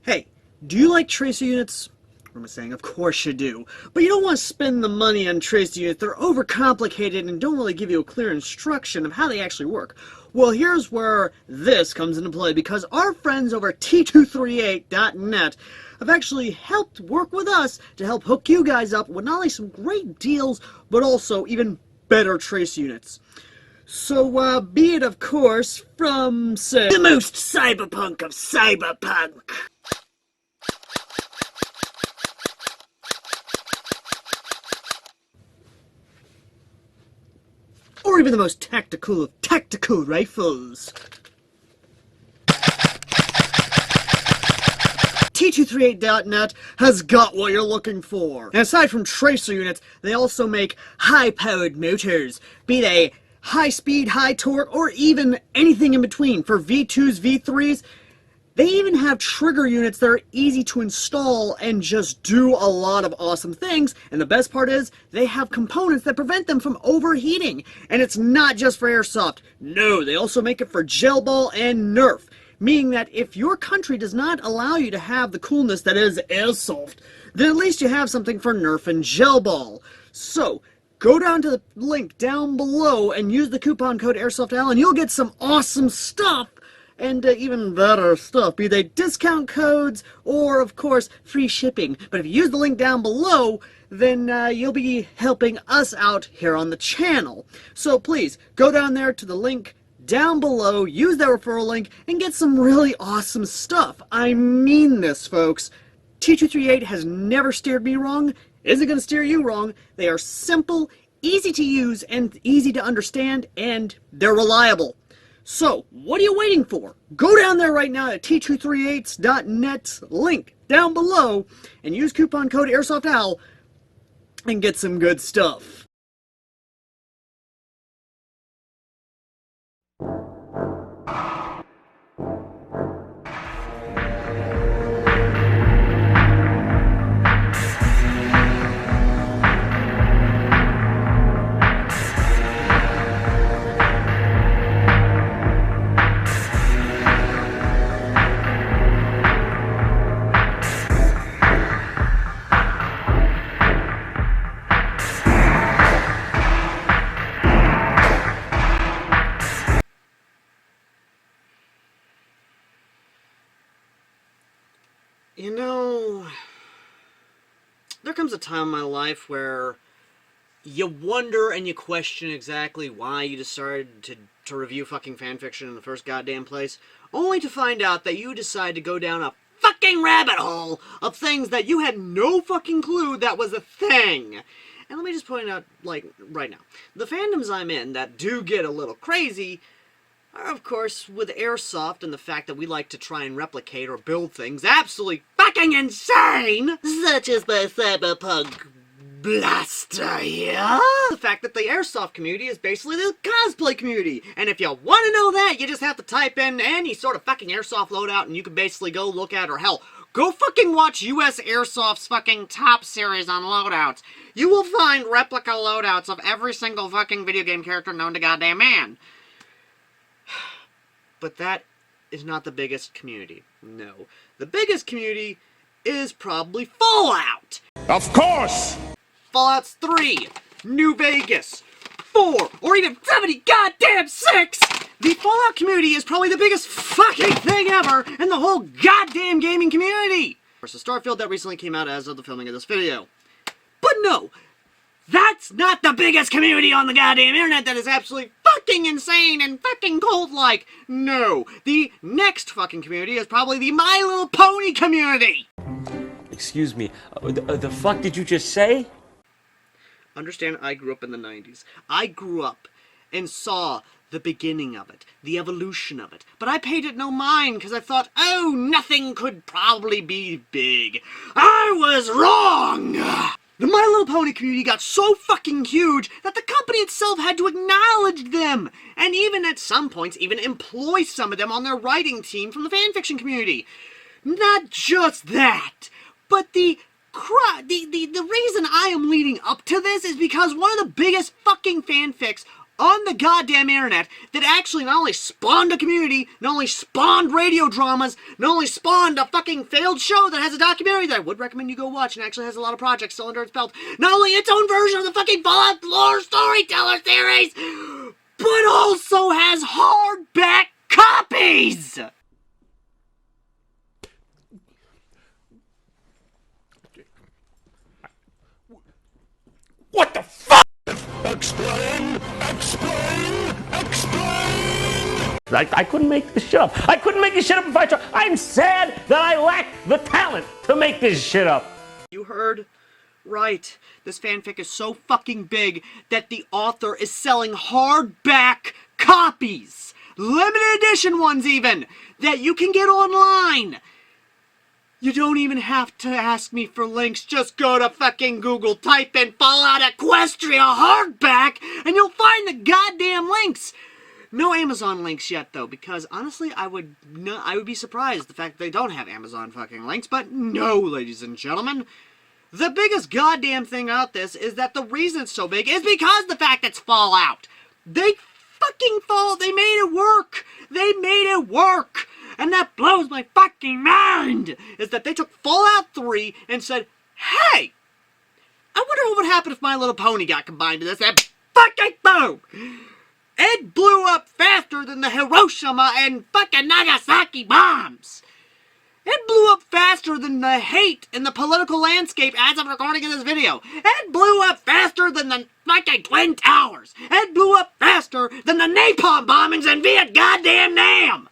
Hey, do you like tracer units? What am I saying? Of course you do. But you don't want to spend the money on tracer units. They're overcomplicated and don't really give you a clear instruction of how they actually work. Well, here's where this comes into play, because our friends over at T238.net have actually helped work with us to help hook you guys up with not only some great deals, but also even better trace units. So, be it, of course, from, say, the most cyberpunk of cyberpunk. Or even the most tactical of tactical rifles. T238.net has got what you're looking for. And aside from tracer units, they also make high-powered motors, be they high speed, high torque, or even anything in between. For V2s, V3s, they even have trigger units that are easy to install and just do a lot of awesome things. And the best part is, they have components that prevent them from overheating. And it's not just for airsoft. No, they also make it for gel ball and Nerf. Meaning that if your country does not allow you to have the coolness that is airsoft, then at least you have something for Nerf and gel ball. So, go down to the link down below and use the coupon code AirsoftAl and you'll get some awesome stuff. And even better stuff, be they discount codes or, of course, free shipping. But if you use the link down below, then you'll be helping us out here on the channel. So please, go down there to the link down below, use that referral link, and get some really awesome stuff. I mean this, folks. T238 has never steered me wrong, isn't going to steer you wrong. They are simple, easy to use, and easy to understand, and they're reliable. So, what are you waiting for? Go down there right now at T238.net's link down below and use coupon code AirsoftAl and get some good stuff. You know, there comes a time in my life where you wonder and you question exactly why you decided to review fucking fanfiction in the first goddamn place, only to find out that you decided to go down a fucking rabbit hole of things that you had no fucking clue that was a thing. And let me just point out, like, right now, the fandoms I'm in that do get a little crazy are, of course, with airsoft and the fact that we like to try and replicate or build things absolutely fucking insane, such as the cyberpunk blaster here. The fact that the airsoft community is basically the cosplay community, and if you want to know that, you just have to type in any sort of fucking airsoft loadout and you can basically go look at, or hell, go fucking watch US Airsoft's fucking top series on loadouts. You will find replica loadouts of every single fucking video game character known to goddamn man. But that is not the biggest community. No. The biggest community is probably Fallout! Of course! Fallout's 3, New Vegas, 4, or even 70 goddamn 6! The Fallout community is probably the biggest fucking thing ever in the whole goddamn gaming community! Versus Starfield that recently came out as of the filming of this video. But no! That's not the biggest community on the goddamn internet that is absolutely fucking insane and fucking cult-like. No, the next fucking community is probably the My Little Pony community. Excuse me, the fuck did you just say? Understand, I grew up in the 90s. I grew up and saw the beginning of it, the evolution of it. But I paid it no mind because I thought, oh, nothing could probably be big. I was wrong! The My Little Pony community got so fucking huge that the company itself had to acknowledge them, and even at some points even employ some of them on their writing team from the fanfiction community. Not just that, but the reason I am leading up to this is because one of the biggest fucking fanfics on the goddamn internet that actually not only spawned a community, not only spawned radio dramas, not only spawned a fucking failed show that has a documentary that I would recommend you go watch and actually has a lot of projects still under its belt, not only its own version of the fucking Fallout lore storyteller series, but also has hardback copies! What the fuck? Explain! Explain! Explain! I couldn't make this shit up. I couldn't make this shit up if I tried. I'm sad that I lack the talent to make this shit up. You heard right. This fanfic is so fucking big that the author is selling hardback copies, limited edition ones even, that you can get online. You don't even have to ask me for links. Just go to fucking Google, type in Fallout Equestria hardback, and you'll find the goddamn links. No Amazon links yet, though, because honestly, I would be surprised the fact that they don't have Amazon fucking links. But no, ladies and gentlemen, the biggest goddamn thing about this is that the reason it's so big is because the fact it's Fallout. They made it work. They made it work. And that blows my fucking mind, is that they took Fallout 3 and said, hey, I wonder what would happen if My Little Pony got combined to this, and fucking boom! It blew up faster than the Hiroshima and fucking Nagasaki bombs! It blew up faster than the hate in the political landscape as I'm recording in this video. It blew up faster than the fucking Twin Towers. It blew up faster than the napalm bombings in Vietnam!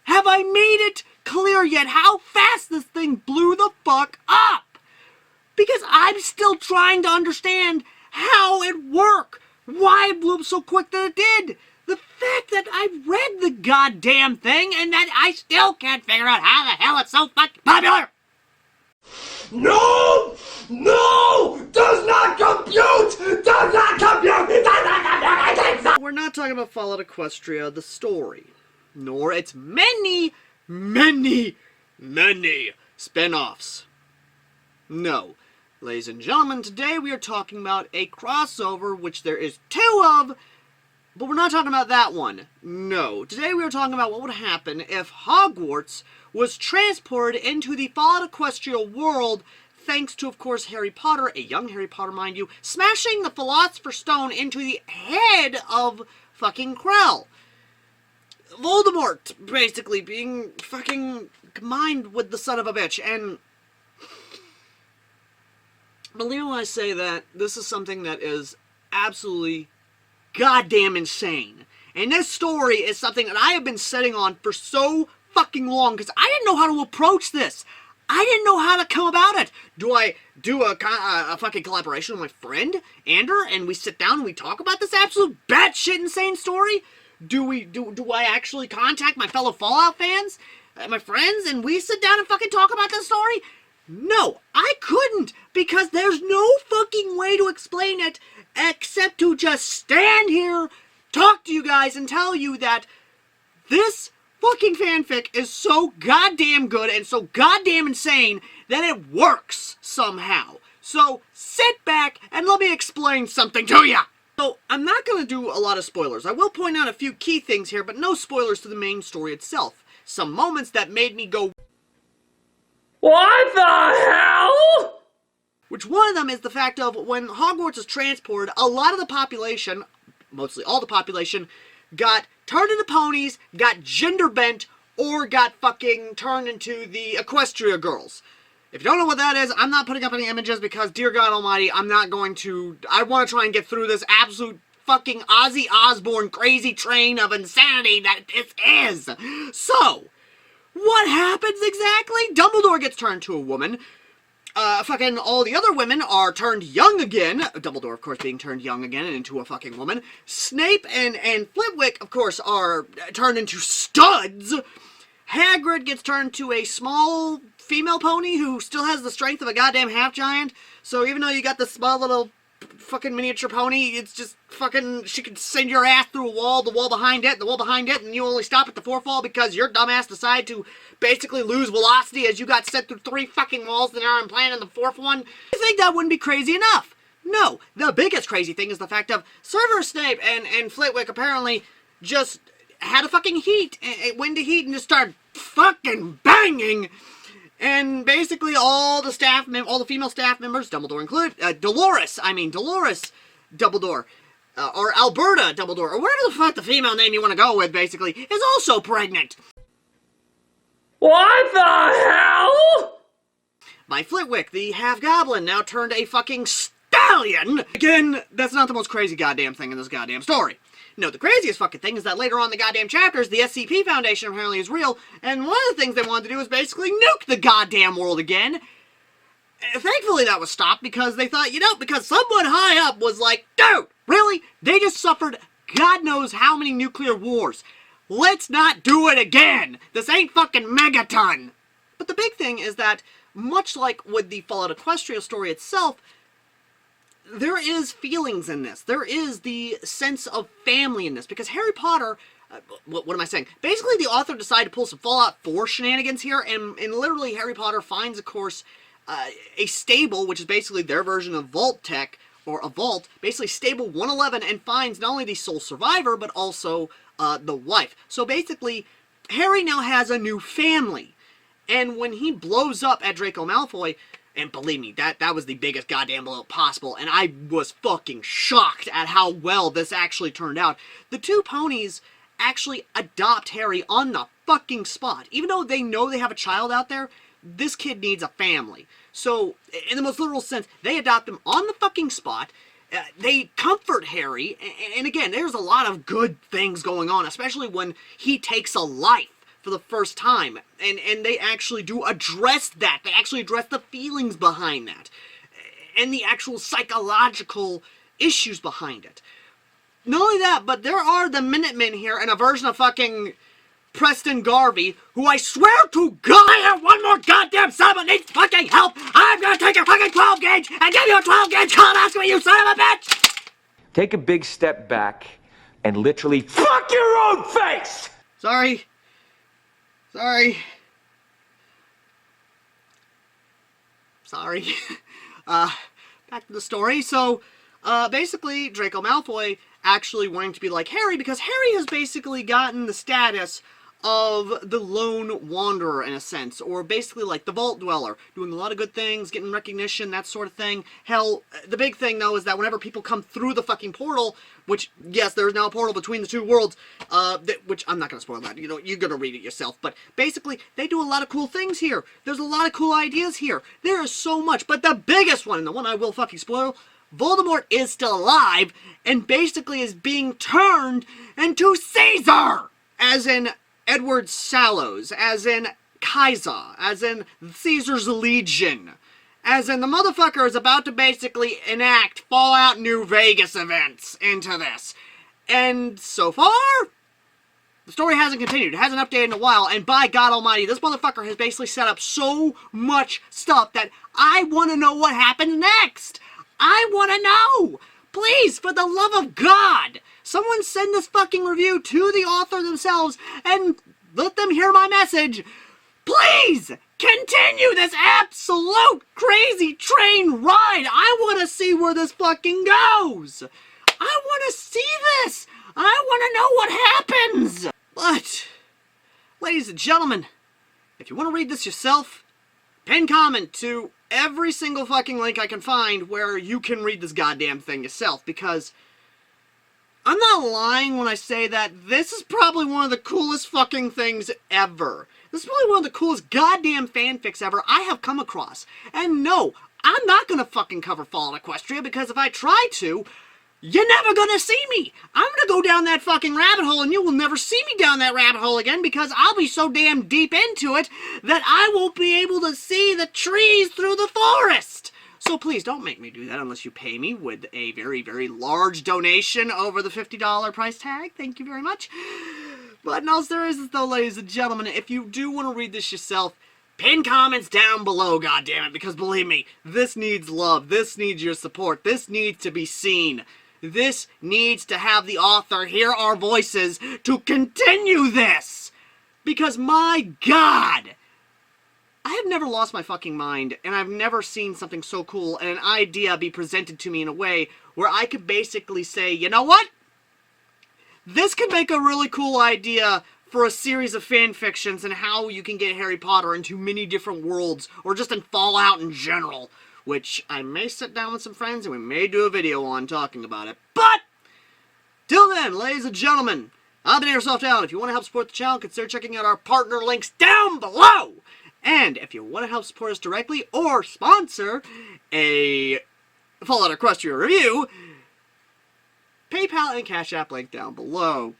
Have I made it clear yet how fast this thing blew the fuck up? Because I'm still trying to understand how it worked. Why it blew up so quick that it did. The fact that I've read the goddamn thing and that I still can't figure out how the hell it's so fucking popular. No! No! Does not compute! Does not compute! It does not compute! We're not talking about Fallout Equestria, the story. Nor its many, many, many spin-offs. No. Ladies and gentlemen, today we are talking about a crossover, which there is 2 of, but we're not talking about that one. No. Today we are talking about what would happen if Hogwarts was transported into the Fallout Equestria world, thanks to, of course, Harry Potter, a young Harry Potter, mind you, smashing the Philosopher's Stone into the head of fucking Krell. Voldemort, basically, being fucking combined with the son of a bitch, and believe me when I say that this is something that is absolutely goddamn insane. And this story is something that I have been sitting on for so fucking long, because I didn't know how to approach this. I didn't know how to come about it. Do I do a fucking collaboration with my friend, Ander, and we sit down and we talk about this absolute batshit insane story? Do I actually contact my fellow Fallout fans, my friends, and we sit down and fucking talk about this story? No, I couldn't, because there's no fucking way to explain it except to just stand here, talk to you guys, and tell you that this fucking fanfic is so goddamn good and so goddamn insane that it works somehow. So sit back and let me explain something to ya. So, I'm not going to do a lot of spoilers. I will point out a few key things here, but no spoilers to the main story itself. Some moments that made me go, What the hell? which one of them is the fact of when Hogwarts is transported, a lot of the population, mostly all the population, got turned into ponies, got gender bent, or got fucking turned into the Equestria girls. If you don't know what that is, I'm not putting up any images because, dear God almighty, I want to try and get through this absolute fucking Ozzy Osbourne crazy train of insanity that this is. So, what happens exactly? Dumbledore gets turned to a woman. Fucking all the other women are turned young again. Dumbledore, of course, being turned young again and into a fucking woman. Snape and Flitwick, of course, are turned into studs. Hagrid gets turned to a small female pony who still has the strength of a goddamn half-giant. So even though you got this small little fucking miniature pony, it's just fucking, she could send your ass through a wall, the wall behind it, the wall behind it, and you only stop at the fourth because your dumbass decided to basically lose velocity as you got sent through 3 fucking walls that aren't planned in the 4th one. I think that wouldn't be crazy enough. No, the biggest crazy thing is the fact of Severus Snape and Flitwick apparently just had a fucking heat. It went to heat and just started fucking banging. And basically all the female staff members, Dumbledore included, Dolores Dumbledore, or Alberta Dumbledore, or whatever the fuck the female name you want to go with, basically, is also pregnant. What the hell? My Flitwick, the half-goblin, now turned a fucking stallion. Again, that's not the most crazy goddamn thing in this goddamn story. No, the craziest fucking thing is that later on in the goddamn chapters, the SCP Foundation apparently is real, and one of the things they wanted to do was basically nuke the goddamn world again. Thankfully that was stopped because they thought, because someone high up was like, dude, really? They just suffered God knows how many nuclear wars. Let's not do it again! This ain't fucking Megaton! But the big thing is that, much like with the Fallout Equestria story itself, there is feelings in this. There is the sense of family in this. Because Harry Potter... what am I saying? Basically, the author decided to pull some Fallout 4 shenanigans here, and literally Harry Potter finds, of course, a stable, which is basically their version of Vault Tech, or a vault, basically Stable 111, and finds not only the sole survivor, but also the wife. So basically, Harry now has a new family. And when he blows up at Draco Malfoy, and believe me, that was the biggest goddamn blow up possible, and I was fucking shocked at how well this actually turned out. The two ponies actually adopt Harry on the fucking spot. Even though they know they have a child out there, this kid needs a family. So, in the most literal sense, they adopt him on the fucking spot. They comfort Harry, and again, there's a lot of good things going on, especially when he takes a life for the first time, and they actually do address that. They actually address the feelings behind that, and the actual psychological issues behind it. Not only that, but there are the Minutemen here in a version of fucking Preston Garvey, who I swear to God, I have one more goddamn son that needs fucking help. I'm gonna take your fucking 12 gauge and give you a 12 gauge colonoscopy, you son of a bitch! Take a big step back and literally fuck your own face! Sorry. Back to the story. So, basically, Draco Malfoy actually wanting to be like Harry, because Harry has basically gotten the status of the lone wanderer, in a sense, or basically like the vault dweller, doing a lot of good things, getting recognition, that sort of thing. Hell, the big thing, though, is that whenever people come through the fucking portal, which, yes, there is now a portal between the two worlds, which, I'm not gonna spoil that, you're gonna read it yourself, but basically, they do a lot of cool things here. There's a lot of cool ideas here. There is so much, but the biggest one, and the one I will fucking spoil, Voldemort is still alive, and basically is being turned into Caesar! As in Edward Sallows, as in Kaiser, as in Caesar's Legion, as in the motherfucker is about to basically enact Fallout New Vegas events into this. And so far, the story hasn't continued. It hasn't updated in a while, and by God almighty, this motherfucker has basically set up so much stuff that I want to know what happens next. I want to know! Please, for the love of God, someone send this fucking review to the author themselves and let them hear my message. Please, continue this absolute crazy train ride. I want to see where this fucking goes. I want to see this. I want to know what happens. But, ladies and gentlemen, if you want to read this yourself, pin comment to every single fucking link I can find where you can read this goddamn thing yourself, because I'm not lying when I say that this is probably one of the coolest fucking things ever. This is probably one of the coolest goddamn fanfics ever I have come across. And no, I'm not gonna fucking cover Fallout Equestria, because if I try to, you're never gonna see me! I'm gonna go down that fucking rabbit hole and you will never see me down that rabbit hole again, because I'll be so damn deep into it that I won't be able to see the trees through the forest! So please don't make me do that unless you pay me with a very, very large donation over the $50 price tag. Thank you very much. But in all seriousness though, ladies and gentlemen, if you do want to read this yourself, pin comments down below, goddammit, because believe me, this needs love, this needs your support, this needs to be seen. This needs to have the author hear our voices to continue this! Because my God! I have never lost my fucking mind, and I've never seen something so cool and an idea be presented to me in a way where I could basically say, you know what? This could make a really cool idea for a series of fan fictions and how you can get Harry Potter into many different worlds, or just in Fallout in general, which I may sit down with some friends and we may do a video on talking about it. But, till then, ladies and gentlemen, I've been Airsoft Al. If you want to help support the channel, consider checking out our partner links down below. And if you want to help support us directly or sponsor a Fallout Equestria review, PayPal and Cash App link down below.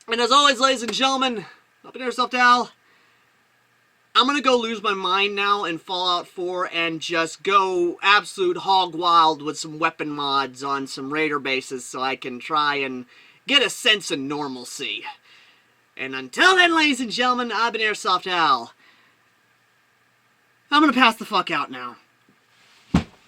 And as always, ladies and gentlemen, I've been Airsoft Al. I'm gonna go lose my mind now in Fallout 4 and just go absolute hog wild with some weapon mods on some raider bases so I can try and get a sense of normalcy. And until then, ladies and gentlemen, I've been Airsoft Al. I'm gonna pass the fuck out now.